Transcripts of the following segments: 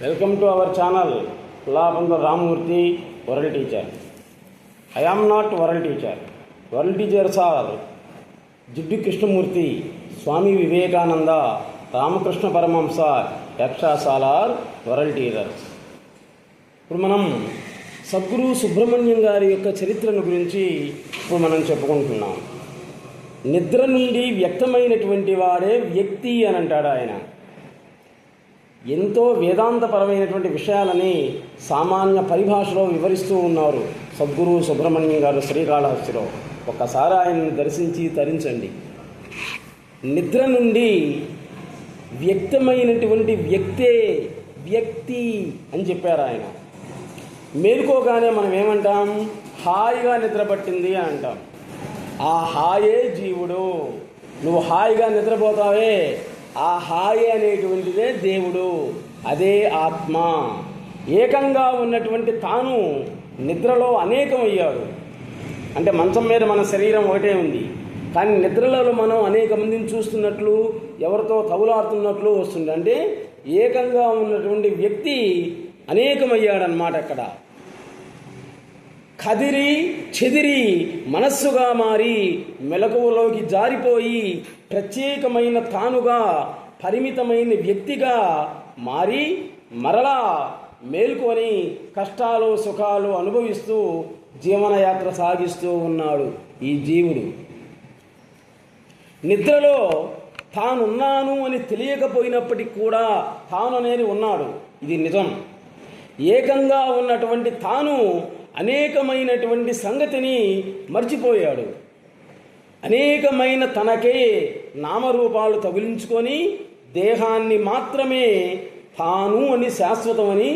Welcome to our channel, Labanda Ramurthy, World Teacher. I am not World Teacher. World Teachers are Jiddu Krishnamurthy, Swami Vivekananda, Ramakrishna Paramahamsa, Yakshasala are World Teachers. ఇప్పుడు మనం సద్గురు సుబ్రహ్మణ్యం గారి యొక్క చరిత్రను గురించి ఇప్పుడు మనం చెప్పుకుంటున్నాం. నిద్ర నుండి వ్యక్తమైనటువంటి వాడే వ్యక్తి అని అంటాడు ఆయన. ఎంతో వేదాంతపరమైనటువంటి విషయాలని సామాన్య పరిభాషలో వివరిస్తూ ఉన్నారు సద్గురు సుబ్రహ్మణ్యం గారు శ్రీకాళహస్తిలో. ఒక్కసారి ఆయన్ని దర్శించి తరించండి. నిద్ర నుండి వ్యక్తమైనటువంటి వ్యక్తే వ్యక్తి అని చెప్పారు ఆయన. మేలుకోగానే మనం ఏమంటాం? హాయిగా నిద్ర పట్టింది అని అంటాం. ఆ హాయే జీవుడు. నువ్వు హాయిగా నిద్రపోతావే, ఆ హాయి అనేటువంటిదే దేవుడు, అదే ఆత్మ. ఏకంగా ఉన్నటువంటి తాను నిద్రలో అనేకమయ్యాడు. అంటే మంచం మీద మన శరీరం ఒకటే ఉంది, కానీ నిద్రలలో మనం అనేక మందిని చూస్తున్నట్లు, ఎవరితో తగులాడుతున్నట్లు వస్తుంది. అంటే ఏకంగా ఉన్నటువంటి వ్యక్తి అనేకమయ్యాడనమాట. అక్కడ కదిరి చెదిరి మనస్సుగా మారి మెలకువలోకి జారిపోయి ప్రత్యేకమైన తానుగా పరిమితమైన వ్యక్తిగా మారి మరలా మేలుకొని కష్టాలు సుఖాలు అనుభవిస్తూ జీవనయాత్ర సాగిస్తూ ఉన్నాడు ఈ జీవుడు. నిద్రలో తానున్నాను అని తెలియకపోయినప్పటికీ కూడా తాను అనేది ఉన్నాడు, ఇది నిజం. ఏకంగా ఉన్నటువంటి తాను అనేకమైనటువంటి సంగతిని మర్చిపోయాడు. అనేకమైన తనకే నామరూపాలు తగిలించుకొని దేహాన్ని మాత్రమే తాను అని శాశ్వతమని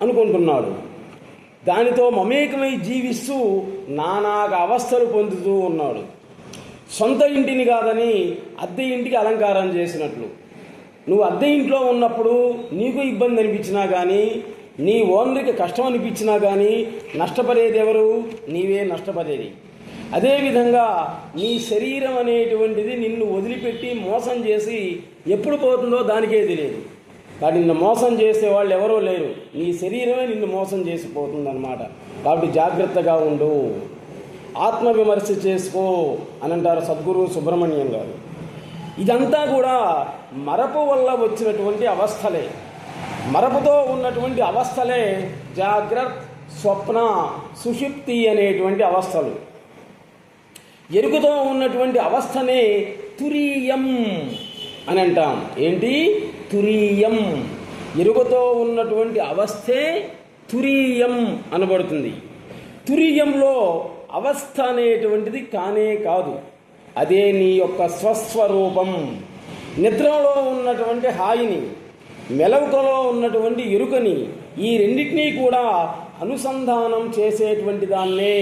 అనుకుంటున్నాడు. దానితో మమేకమై జీవిస్తూ నానాగా అవస్థలు పొందుతూ ఉన్నాడు. సొంత ఇంటిని కాదని అద్దె ఇంటికి అలంకారం చేసినట్లు. నువ్వు అద్దె ఇంట్లో ఉన్నప్పుడు నీకు ఇబ్బంది అనిపించినా కానీ, నీ ఓనర్కి కష్టం అనిపించినా కానీ నష్టపడేది ఎవరు? నీవే నష్టపడేది. అదేవిధంగా నీ శరీరం అనేటువంటిది నిన్ను వదిలిపెట్టి మోసం చేసి ఎప్పుడు పోతుందో దానికే తెలియదు. కానీ నిన్ను మోసం చేసే వాళ్ళు ఎవరో లేరు, నీ శరీరమే నిన్ను మోసం చేసిపోతుందన్నమాట. కాబట్టి జాగ్రత్తగా ఉండు, ఆత్మవిమర్శ చేసుకో అని అంటారు సద్గురు సుబ్రహ్మణ్యం గారు. ఇదంతా కూడా మరపు వల్ల వచ్చినటువంటి అవస్థలే. మరపుతో ఉన్నటువంటి అవస్థలే జాగ్రత్త, స్వప్న, సుషుప్తి అనేటువంటి అవస్థలు. ఎరుకతో ఉన్నటువంటి అవస్థనే తురీయం అని అంటాం. ఏంటి? తురీయం. ఎరుకతో ఉన్నటువంటి అవస్థే తురీయం అనబడుతుంది. తురీయంలో అవస్థ అనేటువంటిది కానే కాదు, అదే నీ యొక్క స్వస్వరూపం. నిద్రలో ఉన్నటువంటి హాయిని, మెలకువలో ఉన్నటువంటి ఎరుకని, ఈ రెండింటినీ కూడా అనుసంధానం చేసేటువంటి దాన్నే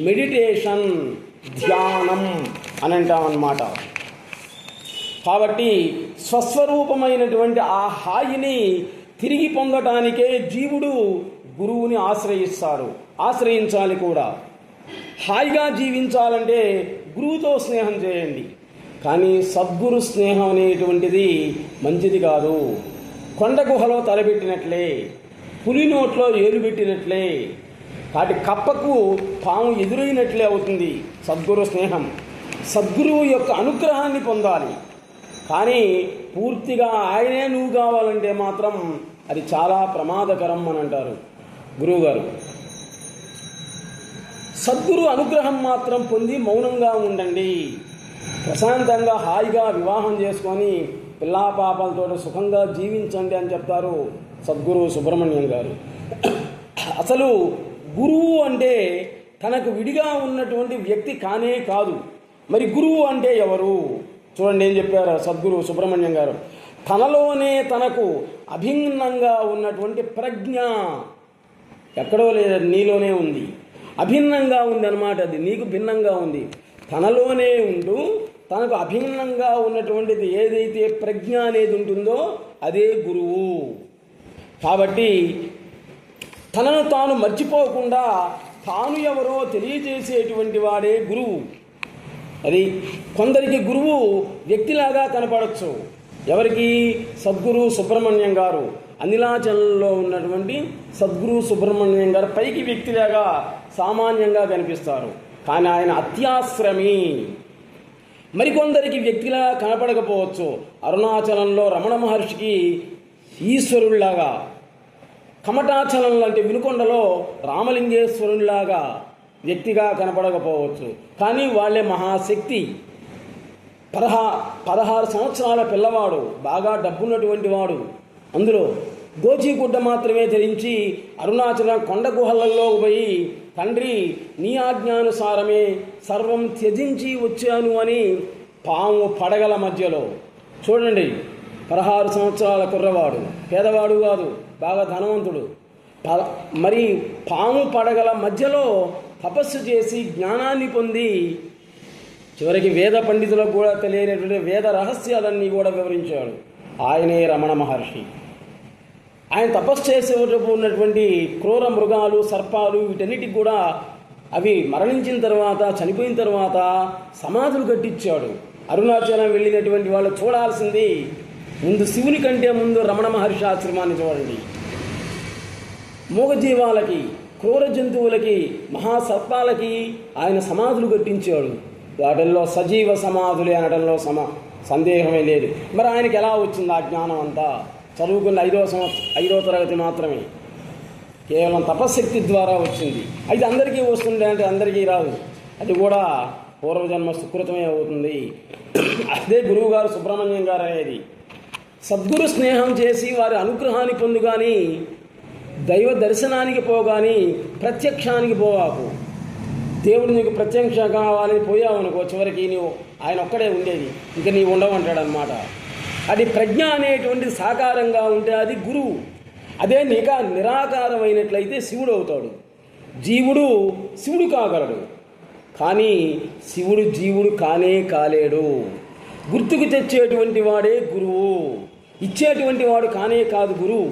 మెడిటేషన్, ధ్యానం అని అంటామన్నమాట. కాబట్టి స్వస్వరూపమైనటువంటి ఆ హాయిని తిరిగి పొందటానికే జీవుడు గురువుని ఆశ్రయించాలి కూడా. హాయిగా జీవించాలంటే గురువుతో స్నేహం చేయండి, కానీ సద్గురు స్నేహం అనేటువంటిది మంచిది కాదు. కొండ గుహలో తలబెట్టినట్లే, పులి నోట్లో ఏలు పెట్టినట్లే, కాటి కప్పకు పాము ఎదురైనట్లే అవుతుంది సద్గురు స్నేహం. సద్గురువు యొక్క అనుగ్రహాన్ని పొందాలి, కానీ పూర్తిగా ఆయనే నువ్వు కావాలంటే మాత్రం అది చాలా ప్రమాదకరం అని అంటారు గురువుగారు. సద్గురు అనుగ్రహం మాత్రం పొంది మౌనంగా ఉండండి. ప్రశాంతంగా హాయిగా వివాహం చేసుకొని పిల్లా పాపలతో సుఖంగా జీవించండి అని చెప్తారు సద్గురు సుబ్రహ్మణ్యం గారు. అసలు గురువు అంటే తనకు విడిగా ఉన్నటువంటి వ్యక్తి కానే కాదు. మరి గురువు అంటే ఎవరు? చూడండి ఏం చెప్పారు సద్గురు సుబ్రహ్మణ్యం గారు. తనలోనే తనకు అభిన్నంగా ఉన్నటువంటి ప్రజ్ఞ ఎక్కడో లేదు, నీలోనే ఉంది. అభిన్నంగా ఉంది అన్నమాట, అది నీకు భిన్నంగా ఉంది. తనలోనే ఉంటూ తనకు అభిన్నంగా ఉన్నటువంటిది ఏదైతే ప్రజ్ఞ అనేది ఉంటుందో అదే గురువు. కాబట్టి తనను తాను మర్చిపోకుండా తాను ఎవరో తెలియజేసేటువంటి వాడే గురువు. అది కొందరికి గురువు వ్యక్తిలాగా కనపడచ్చు, ఎవరికి? సద్గురు సుబ్రహ్మణ్యం గారు. అనిలాచలంలో ఉన్నటువంటి సద్గురు సుబ్రహ్మణ్యం గారు పైకి వ్యక్తిలాగా సామాన్యంగా కనిపిస్తారు, కానీ ఆయన అత్యాశ్రమి. మరికొందరికి వ్యక్తిలా కనపడకపోవచ్చు. అరుణాచలంలో రమణ మహర్షికి ఈశ్వరుల్లాగా, కమటాచలం లాంటి వినుకొండలో రామలింగేశ్వరుల్లాగా వ్యక్తిగా కనపడకపోవచ్చు, కానీ వాళ్ళే మహాశక్తి. 16 సంవత్సరాల పిల్లవాడు, బాగా డబ్బున్నటువంటి వాడు, అందులో గోచీగుడ్డ మాత్రమే ధరించి అరుణాచలం కొండ గుహలలో పోయి, తండ్రి నీ ఆజ్ఞానుసారమే సర్వం త్యజించి వచ్చాను అని పాము పడగల మధ్యలో, చూడండి 16 సంవత్సరాల కుర్రవాడు, పేదవాడు కాదు, బాగా ధనవంతుడు, మరి పాము పడగల మధ్యలో తపస్సు చేసి జ్ఞానాన్ని పొంది చివరికి వేద పండితులకు కూడా తెలియనటువంటి వేద రహస్యాలన్నీ కూడా వివరించాడు. ఆయనే రమణ మహర్షి. ఆయన తపస్సు చేసేటప్పుడు ఉన్నటువంటి క్రూర మృగాలు, సర్పాలు, వీటన్నిటికి కూడా అవి మరణించిన తర్వాత, చనిపోయిన తర్వాత సమాధులు కట్టించాడు. అరుణాచలం వెళ్ళినటువంటి వాళ్ళు చూడాల్సింది ముందు శివుని కంటే ముందు రమణ మహర్షి ఆశ్రమాన్ని చూడండి. మూగజీవాలకి, క్రూర జంతువులకి, మహాసర్పాలకి ఆయన సమాధులు కట్టించాడు. వాటిల్లో సజీవ సమాధులే అనడంలో సందేహమే లేదు. మరి ఆయనకి ఎలా వచ్చింది ఆ జ్ఞానం అంతా? చదువుకున్న 5వ తరగతి మాత్రమే, కేవలం తపశక్తి ద్వారా వచ్చింది. అయితే అందరికీ వస్తుండే అంటే అందరికీ రాదు, అది కూడా పూర్వజన్మ సుకృతమే అవుతుంది. అదే గురువుగారు సుబ్రహ్మణ్యం గారు అనేది. సద్గురు స్నేహం చేసి వారి అనుగ్రహాన్ని పొందుగాని, దైవ దర్శనానికి పోగాని ప్రత్యక్షానికి పోవాకు. దేవుడు నీకు ప్రత్యక్ష కావాలని పోయావు అనుకో, చివరికి నీవు ఆయన ఒక్కడే ఉండేది, ఇంకా నీవు ఉండవంటాడు అన్నమాట. అది ప్రజ్ఞ అనేటువంటిది సాకారంగా ఉంటే అది గురువు. అదే నిరాకారమైనట్లయితే శివుడు అవుతాడు. జీవుడు శివుడు కాగలడు, కానీ శివుడు జీవుడు కానే కాలేడు. గుర్తుకు తెచ్చేటువంటి వాడే గురువు, ఇచ్చేటువంటి వాడు కానే కాదు గురువు.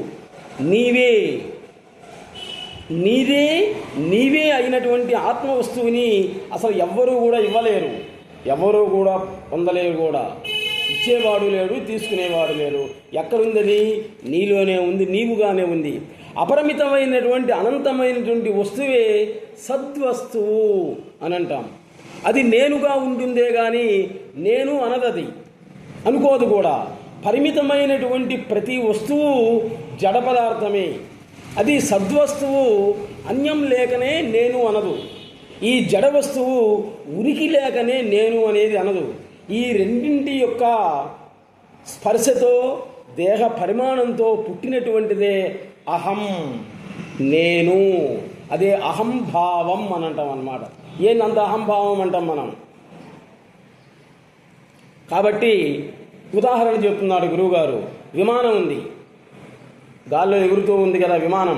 నీవే అయినటువంటి ఆత్మవస్తువుని అసలు ఎవ్వరూ కూడా ఇవ్వలేరు, ఎవ్వరూ కూడా పొందలేరు కూడా. ఇచ్చేవాడు లేడు, తీసుకునేవాడు లేడు. ఎక్కడుంది? నీలోనే ఉంది, నీవుగానే ఉంది. అపరిమితమైనటువంటి అనంతమైనటువంటి వస్తువే సద్వస్తువు అని అంటాం. అది నేనుగా ఉంటుందే కానీ నేను అనదది, అనుకోదు కూడా. పరిమితమైనటువంటి ప్రతి వస్తువు జడ పదార్థమే. అది సద్వస్తువు అన్యం లేకనే నేను అనదు. ఈ జడ వస్తువు ఉనికి లేకనే నేను అనేది అనదు. ఈ రెండింటి యొక్క స్పర్శతో, దేహ పరిమాణంతో పుట్టినటువంటిదే అహం, నేను. అదే అహంభావం అని అంటాం అన్నమాట. ఏందంత అహంభావం అంటాం మనం. కాబట్టి ఉదాహరణ చెప్తున్నాడు గురువుగారు. విమానం ఉంది, గాల్లో ఎగురుతూ ఉంది కదా విమానం.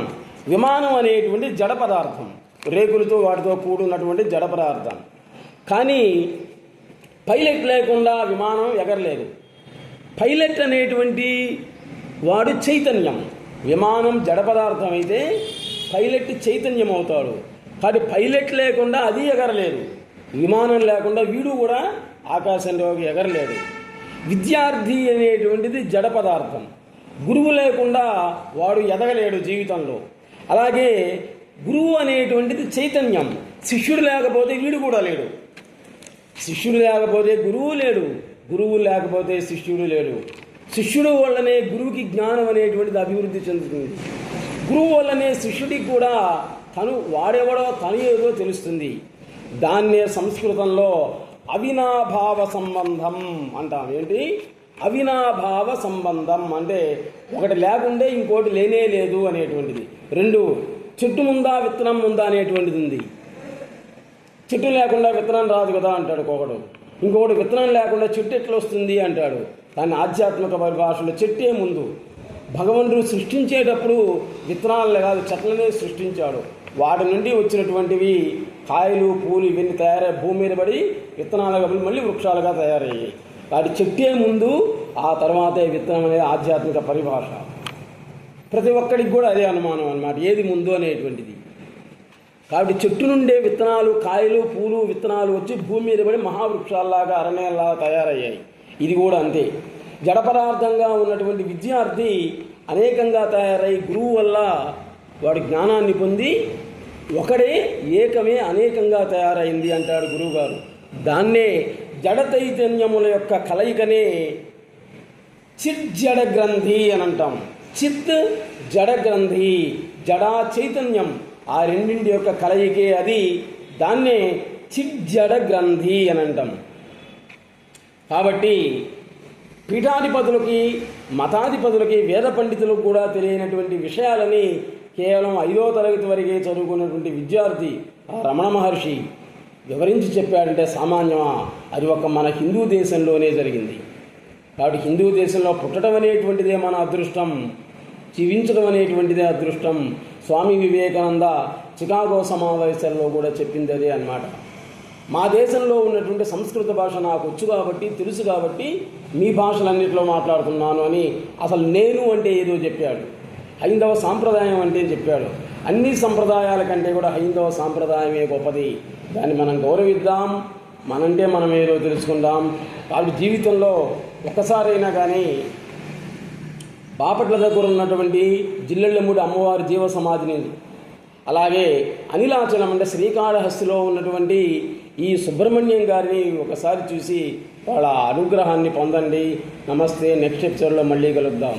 విమానం అనేటువంటి జడ పదార్థం, రేకులతో వాటితో కూడున్నటువంటి జడ పదార్థం. కానీ పైలట్ లేకుండా విమానం ఎగరలేదు. పైలట్ అనేటువంటి వాడు చైతన్యం. విమానం జడ పదార్థం అయితే పైలట్ చైతన్యం అవుతాడు. కానీ పైలట్ లేకుండా అది ఎగరలేదు, విమానం లేకుండా వీడు కూడా ఆకాశంలోకి ఎగరలేడు. విద్యార్థి అనేటువంటిది జడ పదార్థం. గురువు లేకుండా వాడు ఎదగలేడు జీవితంలో. అలాగే గురువు అనేటువంటిది చైతన్యం. శిష్యుడు లేకపోతే వీడు కూడా లేడు. శిష్యుడు లేకపోతే గురువు లేడు, గురువు లేకపోతే శిష్యుడు లేడు. శిష్యుడు వల్లనే గురువుకి జ్ఞానం అనేటువంటిది అభివృద్ధి చెందుతుంది. గురువు వల్లనే శిష్యుడికి కూడా వాడెవడో తను ఏదో తెలుస్తుంది. దాన్నే సంస్కృతంలో అవినాభావ సంబంధం అంటాం. ఏంటి అవినాభావ సంబంధం అంటే? ఒకటి లేకుండే ఇంకోటి లేనే లేదు అనేటువంటిది. రెండు, చెట్టు ముందా విత్తనం ముందా అనేటువంటిది ఉంది. చెట్టు లేకుండా విత్తనం రాదు కదా అంటాడు ఒకడు. ఇంకొకటి విత్తనం లేకుండా చెట్టు ఎట్లా వస్తుంది అంటాడు. దాన్ని ఆధ్యాత్మిక పరిభాషలో చెట్టే ముందు. భగవంతుడు సృష్టించేటప్పుడు విత్తనాలు కాదు చెట్లనే సృష్టించాడు. వాటి నుండి వచ్చినటువంటివి కాయలు, పూలు ఇవన్నీ తయారై భూమి మీద పడి విత్తనాలుగా మళ్ళీ వృక్షాలుగా తయారయ్యాయి. వాటి చెట్టే ముందు, ఆ తర్వాతే విత్తనం అనేది ఆధ్యాత్మిక పరిభాష. ప్రతి ఒక్కడికి కూడా అదే అనుమానం అన్నమాట, ఏది ముందు అనేటువంటిది. కాబట్టి చెట్టు నుండే విత్తనాలు, కాయలు, పూలు, విత్తనాలు వచ్చి భూమి మీద పడి మహావృక్షాల్లాగా, అరణ్యాల్లాగా తయారయ్యాయి. ఇది కూడా అంతే. జడ పదార్థంగా ఉన్నటువంటి విద్యార్థి అనేకంగా తయారై గురువు వల్ల వాడు జ్ఞానాన్ని పొంది ఒకడే ఏకమే అనేకంగా తయారైంది అంటాడు గురువుగారు. దాన్నే జడ చైతన్యముల యొక్క కలయికనే చిత్ జడ గ్రంథి అని అంటాం. చిత్ జడ గ్రంథి, జడా చైతన్యం, ఆ రెండింటి యొక్క కలయికే అది. దాన్నే చిత్ జడ గ్రంథి అని అంటాం. కాబట్టి పీఠాధిపతులకి, మతాధిపతులకి, వేద పండితులకు కూడా తెలియనటువంటి విషయాలని కేవలం 5వ తరగతి వరకే చదువుకున్నటువంటి విద్యార్థి ఆ రమణ మహర్షి వివరించి చెప్పాడంటే సామాన్యమా? అది ఒక మన హిందూ దేశంలోనే జరిగింది. కాబట్టి హిందూ దేశంలో పుట్టడం అనేటువంటిదే మన అదృష్టం, జీవించడం అనేటువంటిదే అదృష్టం. స్వామి వివేకానంద చికాగో సమావేశాల్లో కూడా చెప్పింది అదే అన్నమాట. మా దేశంలో ఉన్నటువంటి సంస్కృత భాష నాకు వచ్చు కాబట్టి, తెలుసు కాబట్టి మీ భాషలన్నింటిలో మాట్లాడుతున్నాను అని అసలు నేను అంటే ఏదో చెప్పాడు. హైందవ సాంప్రదాయం అంటే చెప్పాడు. అన్ని సంప్రదాయాల కంటే కూడా హైందవ సాంప్రదాయమే గొప్పది. దాన్ని మనం గౌరవిద్దాం, మనంటే మనం ఏదో తెలుసుకుందాం. కాబట్టి జీవితంలో ఒక్కసారైనా కానీ బాపట్ల దగ్గర ఉన్నటువంటి జిల్లెళ్ళమూడి అమ్మవారి జీవ సమాధిని, అలాగే అనిలాచలం అంటే శ్రీకాళహస్తిలో ఉన్నటువంటి ఈ సుబ్రహ్మణ్యం గారిని ఒకసారి చూసి వాళ్ళ అనుగ్రహాన్ని పొందండి. నమస్తే. నెక్స్ట్ ఎపిసోడ్లో మళ్ళీ కలుద్దాం.